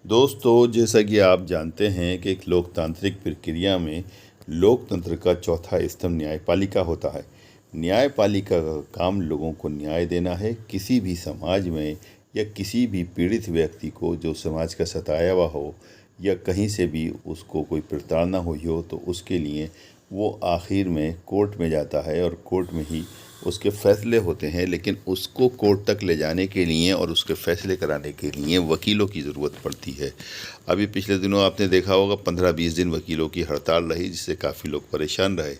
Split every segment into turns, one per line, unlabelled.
दोस्तों, जैसा कि आप जानते हैं कि एक लोकतांत्रिक प्रक्रिया में लोकतंत्र का चौथा स्तंभ न्यायपालिका होता है। न्यायपालिका का काम लोगों को न्याय देना है। किसी भी समाज में या किसी भी पीड़ित व्यक्ति को जो समाज का सताया हुआ हो या कहीं से भी उसको कोई प्रताड़ना हुई हो तो उसके लिए वो आखिर में कोर्ट में जाता है और कोर्ट में ही उसके फ़ैसले होते हैं। लेकिन उसको कोर्ट तक ले जाने के लिए और उसके फ़ैसले कराने के लिए वकीलों की ज़रूरत पड़ती है। अभी पिछले दिनों आपने देखा होगा 15-20 दिन वकीलों की हड़ताल रही, जिससे काफ़ी लोग परेशान रहे।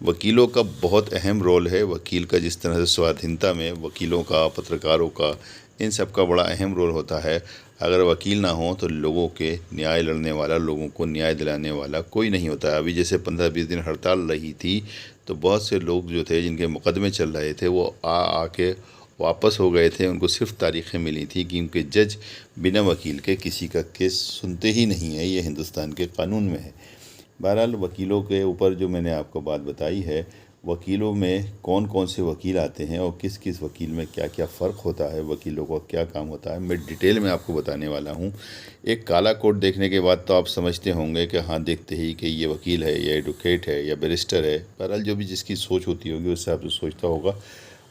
वकीलों का बहुत अहम रोल है। वकील का जिस तरह से स्वाधीनता में वकीलों का, पत्रकारों का, इन सब का बड़ा अहम रोल होता है। अगर वकील ना हो तो लोगों के न्याय लड़ने वाला, लोगों को न्याय दिलाने वाला कोई नहीं होता है। अभी जैसे 15-20 दिन हड़ताल रही थी तो बहुत से लोग जो थे जिनके मुकदमे चल रहे थे वो आके वापस हो गए थे। उनको सिर्फ तारीखें मिली थी कि उनके जज बिना वकील के किसी का केस सुनते ही नहीं है। ये हिंदुस्तान के कानून में है। बहरहाल वकीलों के ऊपर जो मैंने आपको बात बताई है, वकीलों में कौन कौन से वकील आते हैं और किस किस वकील में क्या क्या फ़र्क होता है, वकीलों का क्या काम होता है, मैं डिटेल में आपको बताने वाला हूँ। एक काला कोट देखने के बाद तो आप समझते होंगे कि हाँ, देखते ही कि ये वकील है या एडवोकेट है या बैरिस्टर है। बहरहाल जो भी जिसकी सोच होती होगी उससे आप सोचता होगा।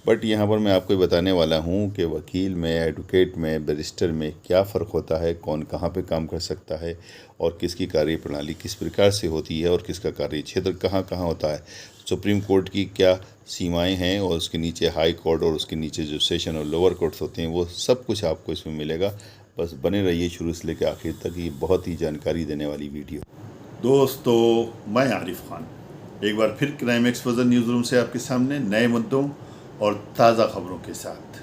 बट यहाँ पर मैं आपको बताने वाला हूँ कि वकील में, एडवोकेट में, बैरिस्टर में क्या फ़र्क होता है, कौन कहाँ पे काम कर सकता है और किसकी कार्यप्रणाली किस प्रकार से होती है और किसका कार्य क्षेत्र कहाँ कहाँ होता है। सुप्रीम कोर्ट की क्या सीमाएं हैं और उसके नीचे हाई कोर्ट और उसके नीचे जो सेशन और लोअर कोर्ट्स होते हैं, वो सब कुछ आपको इसमें मिलेगा। बस बने रहिए शुरू से लेकर आखिर तक। ये बहुत ही जानकारी देने वाली वीडियो। दोस्तों, मैं आरिफ खान एक बार फिर क्राइम एक्सपोजर न्यूज़ रूम से आपके सामने नए मुद्दों और ताज़ा खबरों के साथ।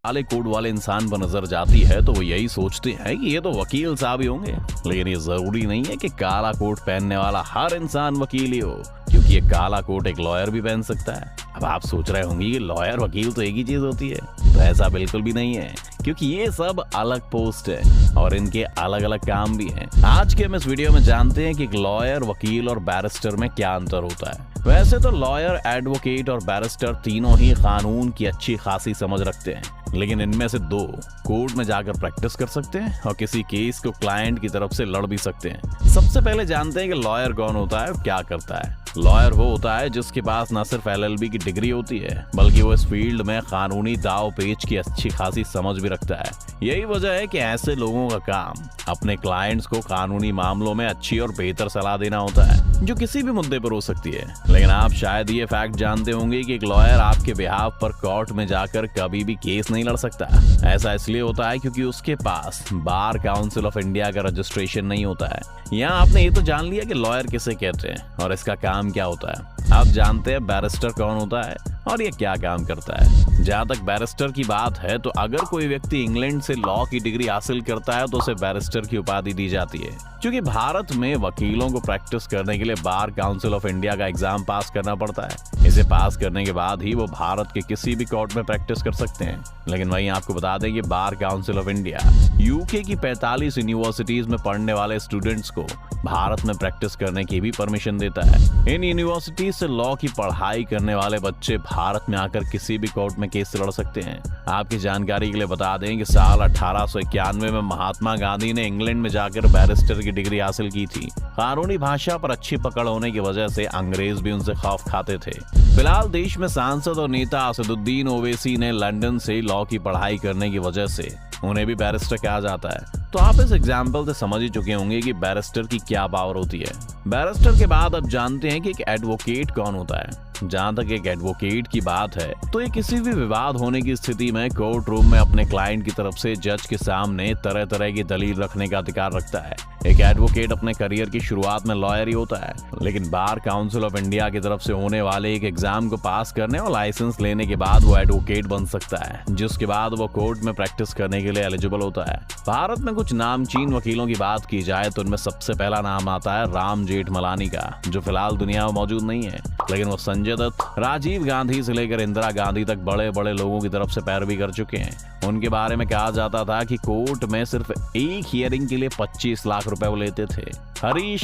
काले कोट वाले इंसान पर नजर जाती है तो वो यही सोचते हैं कि ये तो वकील साहब ही होंगे, लेकिन ये जरूरी नहीं है कि काला कोट पहनने वाला हर इंसान वकील ही हो, क्योंकि ये काला कोट एक लॉयर भी पहन सकता है। अब आप सोच रहे होंगे कि लॉयर वकील तो एक ही चीज होती है, तो ऐसा बिल्कुल भी नहीं है, क्योंकि ये सब अलग पोस्ट है और इनके अलग अलग काम भी हैं। आज के हम इस वीडियो में जानते हैं कि एक लॉयर, वकील और बैरिस्टर में क्या अंतर होता है। वैसे तो लॉयर, एडवोकेट और बैरिस्टर तीनों ही कानून की अच्छी खासी समझ रखते हैं, लेकिन इनमें से दो कोर्ट में जाकर प्रैक्टिस कर सकते हैं और किसी केस को क्लाइंट की तरफ से लड़ भी सकते हैं। सबसे पहले जानते हैं कि लॉयर कौन होता है और क्या करता है। लॉयर वो होता है जिसके पास न सिर्फ LLB की डिग्री होती है, बल्कि वो इस फील्ड में कानूनी दाव पेच की अच्छी खासी समझ भी रखता है। यही वजह है कि ऐसे लोगों का काम अपने क्लाइंट्स को कानूनी मामलों में अच्छी और बेहतर सलाह देना होता है, जो किसी भी मुद्दे पर हो सकती है। लेकिन आप शायद ये फैक्ट जानते होंगे कि एक लॉयर आपके बिहाफ पर कोर्ट में जाकर कभी भी केस नहीं लड़ सकता। ऐसा इसलिए होता है क्योंकि उसके पास बार काउंसिल ऑफ इंडिया का रजिस्ट्रेशन नहीं होता है। यहाँ आपने ये तो जान लिया कि लॉयर किसे कहते हैं और इसका काम क्या होता है। आप जानते हैं बैरिस्टर कौन होता है और ये क्या काम करता है। जहाँ तक बैरिस्टर की बात है तो अगर कोई व्यक्ति इंग्लैंड से लॉ की डिग्री हासिल करता है तो उसे बैरिस्टर की उपाधि दी जाती है। क्योंकि भारत में वकीलों को प्रैक्टिस करने के लिए बार काउंसिल ऑफ इंडिया का एग्जाम पास करना पड़ता है। इसे पास करने के बाद ही वो भारत के किसी भी कोर्ट में प्रैक्टिस कर सकते हैं। लेकिन वहीं आपको बता दें कि bar council of India UK की 45 यूनिवर्सिटीज में पढ़ने वाले स्टूडेंट्स को भारत में प्रैक्टिस करने की भी परमिशन देता है। इन यूनिवर्सिटीज से लॉ की पढ़ाई करने वाले बच्चे भारत में आकर किसी भी कोर्ट में केस लड़ सकते हैं। आपकी जानकारी के लिए बता दें कि साल 1891 में महात्मा गांधी ने इंग्लैंड में जाकर बैरिस्टर की डिग्री हासिल की थी। कानूनी भाषा पर अच्छी पकड़ होने की वजह से अंग्रेज भी उनसे खौफ खाते थे। फिलहाल देश में सांसद और नेता असदुद्दीन ओवैसी ने लंदन से लॉ की पढ़ाई करने की वजह से उन्हें भी बैरिस्टर कहा जाता है। तो आप इस एग्जाम्पल से समझ ही चुके होंगे कि बैरिस्टर की क्या पावर होती है। बैरिस्टर के बाद अब जानते हैं कि एक एडवोकेट कौन होता है। जहाँ तक एक एडवोकेट की बात है तो ये किसी भी विवाद होने की स्थिति में कोर्ट रूम में अपने क्लाइंट की तरफ से जज के सामने तरह तरह की दलील रखने का अधिकार रखता है। एक एडवोकेट अपने करियर की शुरुआत में लॉयर ही होता है, लेकिन बार काउंसिल ऑफ इंडिया की तरफ से होने वाले एक एग्जाम को पास करने और लाइसेंस लेने के बाद वो एडवोकेट बन सकता है, जिसके बाद वो कोर्ट में प्रैक्टिस करने के लिए एलिजिबल होता है। भारत में कुछ नामचीन वकीलों की बात की जाए तो उनमें सबसे पहला नाम आता है राम जेठमलानी का, जो फिलहाल दुनिया में मौजूद नहीं है, लेकिन वो संजय संजय दत्त राजीव गांधी से लेकर इंदिरा गांधी तक बड़े बड़े लोगों की तरफ से पैरवी कर चुके हैं। उनके बारे में कहा जाता था कि कोर्ट में सिर्फ एक हियरिंग के लिए 25 लाख रुपए वो लेते थे। हरीश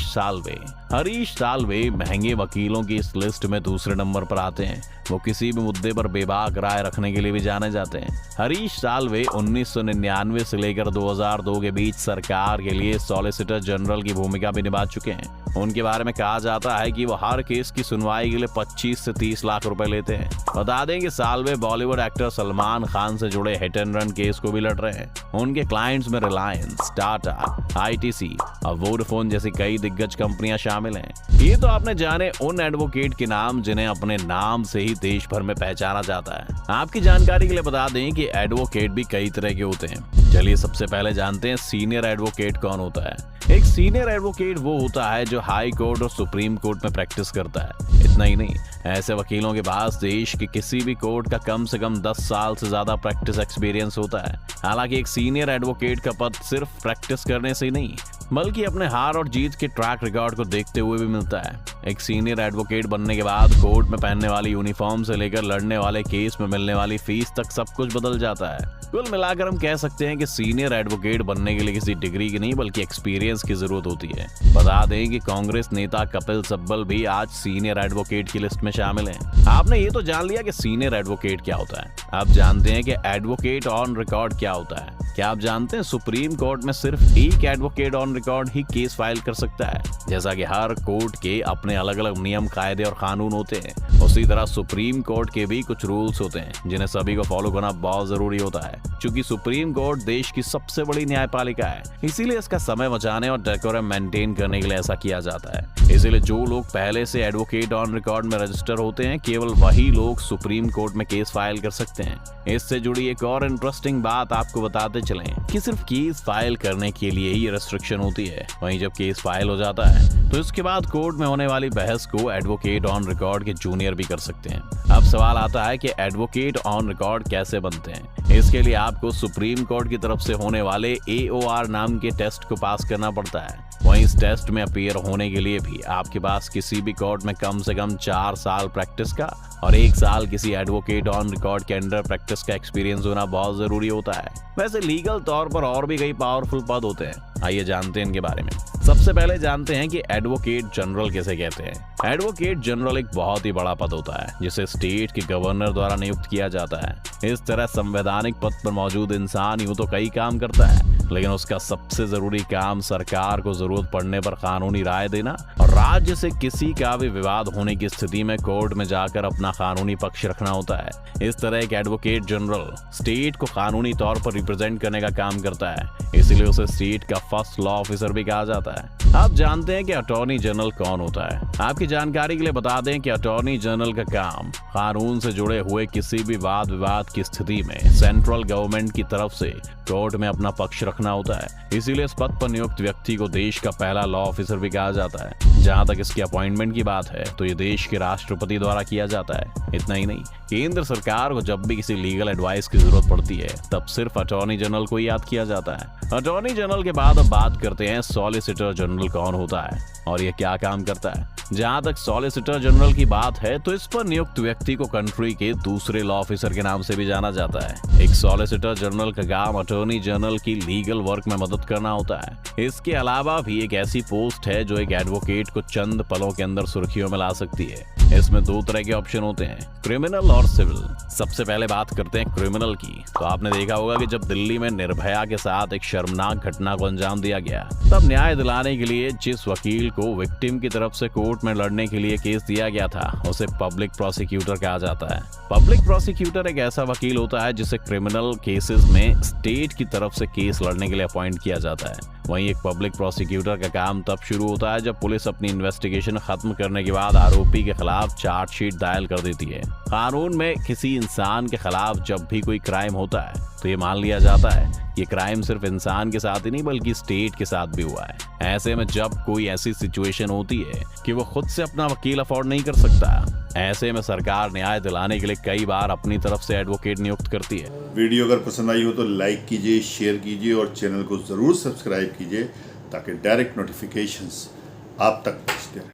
साल्वे महंगे वकीलों की इस लिस्ट में दूसरे नंबर पर आते हैं। वो किसी भी मुद्दे पर बेबाक राय रखने के लिए भी जाने जाते हैं। हरीश साल्वे 1999 से लेकर 2002 के बीच सरकार के लिए सॉलिसिटर जनरल की भूमिका भी निभा चुके हैं। उनके बारे में कहा जाता है कि वो हर केस की सुनवाई के लिए 25 से 30 लाख रुपए लेते हैं। बता दें कि साल्वे बॉलीवुड एक्टर सलमान खान से जुड़े हिट एंड रन केस को भी लड़ रहे हैं। उनके क्लाइंट्स में रिलायंस, टाटा, ITC और वोडाफोन जैसी कई दिग्गज कंपनियां शामिल हैं। ये तो आपने जाने उन एडवोकेट के नाम जिन्हें अपने नाम से ही देश भर में पहचाना जाता है। आपकी जानकारी के लिए बता दें कि एडवोकेट भी कई तरह के होते हैं। चलिए सबसे पहले जानते हैं सीनियर एडवोकेट कौन होता है। एक सीनियर एडवोकेट वो होता है जो हाई कोर्ट और सुप्रीम कोर्ट में प्रैक्टिस करता है। इतना ही नहीं, ऐसे वकीलों के पास देश के किसी भी कोर्ट का कम से कम 10 साल से ज्यादा प्रैक्टिस एक्सपीरियंस होता है। हालांकि एक सीनियर एडवोकेट का पद सिर्फ प्रैक्टिस करने से ही नहीं बल्कि अपने हार और जीत के ट्रैक रिकॉर्ड को देखते हुए भी मिलता है। एक सीनियर एडवोकेट बनने के बाद कोर्ट में पहनने वाली यूनिफॉर्म से लेकर लड़ने वाले केस में मिलने वाली फीस तक सब कुछ बदल जाता है। कुल मिलाकर हम कह सकते हैं कि सीनियर एडवोकेट बनने के लिए किसी डिग्री की नहीं बल्कि एक्सपीरियंस की जरूरत होती है। बता दें कि कांग्रेस नेता कपिल सिब्बल भी आज सीनियर एडवोकेट की लिस्ट में शामिल हैं। आपने ये तो जान लिया कि सीनियर एडवोकेट क्या होता है। अब जानते हैं कि एडवोकेट ऑन रिकॉर्ड क्या होता है। क्या आप जानते हैं सुप्रीम कोर्ट में सिर्फ एक advocate on record he case file कर सकता है। जैसा कि हर कोर्ट के अपने अलग अलग नियम, कायदे और कानून होते हैं, उसी तरह सुप्रीम कोर्ट के भी कुछ रूल्स होते हैं जिन्हें सभी को फॉलो करना बहुत जरूरी होता है। क्योंकि सुप्रीम कोर्ट देश की सबसे बड़ी न्यायपालिका है, इसीलिए इसका समय बचाने और डेकोरम मेंटेन करने के लिए ऐसा किया जाता है। इसीलिए जो लोग पहले से एडवोकेट ऑन रिकॉर्ड में रजिस्टर होते हैं केवल वही लोग सुप्रीम कोर्ट में केस फाइल कर सकते हैं। इससे जुड़ी एक और इंटरेस्टिंग बात आपको बताते चलें कि सिर्फ केस फाइल करने के लिए ही रेस्ट्रिक्शन होती है। वहीं जब केस फाइल हो जाता है तो इसके बाद कोर्ट में होने वाली बहस को एडवोकेट ऑन रिकॉर्ड के जूनियर भी कर सकते हैं। अब सवाल आता है कि एडवोकेट ऑन रिकॉर्ड कैसे बनते हैं। इसके लिए आपको सुप्रीम कोर्ट की तरफ से होने वाले AOR नाम के टेस्ट को पास करना पड़ता है। वहीं इस टेस्ट में अपीयर होने के लिए भी आपके पास किसी भी कोर्ट में कम से कम 4 साल प्रैक्टिस का और 1 साल किसी एडवोकेट ऑन रिकॉर्ड के अंडर प्रैक्टिस का एक्सपीरियंस होना बहुत जरूरी होता है। वैसे लीगल तौर पर और भी कई पावरफुल पद होते हैं, आइए जानते हैं इनके बारे में। सबसे पहले जानते हैं कि एडवोकेट जनरल किसे कहते हैं। एडवोकेट जनरल एक बहुत ही बड़ा पद होता है जिसे स्टेट के गवर्नर द्वारा नियुक्त किया जाता है। इस तरह संवैधानिक पद पर मौजूद इंसान यूं तो कई काम करता है, लेकिन उसका सबसे जरूरी काम सरकार को जरूरत पड़ने पर कानूनी राय देना और राज्य से किसी का भी विवाद होने की स्थिति में कोर्ट में जाकर अपना कानूनी पक्ष रखना होता है। इस तरह एक एडवोकेट जनरल स्टेट को कानूनी तौर पर रिप्रेजेंट करने का काम करता है, इसीलिए उसे स्टेट का फर्स्ट लॉ ऑफिसर भी कहा जाता है। आप जानते हैं कि अटॉर्नी जनरल कौन होता है। आपकी जानकारी के लिए बता दें कि अटॉर्नी जनरल का काम कानून से जुड़े हुए किसी भी वाद विवाद की स्थिति में सेंट्रल गवर्नमेंट की तरफ से कोर्ट में अपना पक्ष रखना होता है। इसीलिए इस पद पर नियुक्त व्यक्ति को देश का पहला लॉ ऑफिसर भी कहा जाता है। जहां तक इसकी अपॉइंटमेंट की बात है तो ये देश के राष्ट्रपति द्वारा किया जाता है। इतना ही नहीं, केंद्र सरकार को जब भी किसी लीगल एडवाइस की जरूरत पड़ती है तब सिर्फ अटॉर्नी जनरल को याद किया जाता है। अटॉर्नी जनरल के बाद अब बात करते हैं सॉलिसिटर जनरल कौन होता है और ये क्या काम करता है। जहां तक सॉलिसिटर जनरल की बात है तो इस पर नियुक्त व्यक्ति को कंट्री के दूसरे लॉ ऑफिसर के नाम से भी जाना जाता है। एक सॉलिसिटर जनरल का काम अटॉर्नी जनरल की लीगल वर्क में मदद करना होता है। इसके अलावा भी एक ऐसी पोस्ट है जो एक एडवोकेट को चंद पलों के अंदर सुर्खियों में ला सकती है। इसमें 2 तरह के ऑप्शन होते हैं, क्रिमिनल और सिविल। सबसे पहले बात करते हैं क्रिमिनल की। तो आपने देखा होगा कि जब दिल्ली में निर्भया के साथ एक शर्मनाक घटना को अंजाम दिया गया तब न्याय दिलाने के लिए जिस वकील को विक्टिम की तरफ से कोर्ट में लड़ने के लिए केस दिया गया था उसे पब्लिक प्रोसिक्यूटर कहा जाता है। पब्लिक प्रोसिक्यूटर एक ऐसा वकील होता है जिसे क्रिमिनल केसेस में स्टेट की तरफ से केस लड़ने के लिए अपॉइंट किया जाता है। वहीं एक पब्लिक प्रोसिक्यूटर का काम तब शुरू होता है जब पुलिस अपनी इन्वेस्टिगेशन खत्म करने के बाद आरोपी के खिलाफ चार्जशीट दायर कर देती है। कानून में किसी इंसान के खिलाफ जब भी कोई क्राइम होता है तो ये मान लिया जाता है ये क्राइम सिर्फ इंसान के साथ ही नहीं बल्कि स्टेट के साथ भी हुआ है। ऐसे में जब कोई ऐसी सिचुएशन होती है कि वो खुद से अपना वकील अफोर्ड नहीं कर सकता, ऐसे में सरकार न्याय दिलाने के लिए कई बार अपनी तरफ से एडवोकेट नियुक्त करती है।
वीडियो अगर पसंद आई हो तो लाइक कीजिए, शेयर कीजिए और चैनल को ज़रूर सब्सक्राइब कीजिए ताकि डायरेक्ट नोटिफिकेशंस आप तक पहुंचते रहें।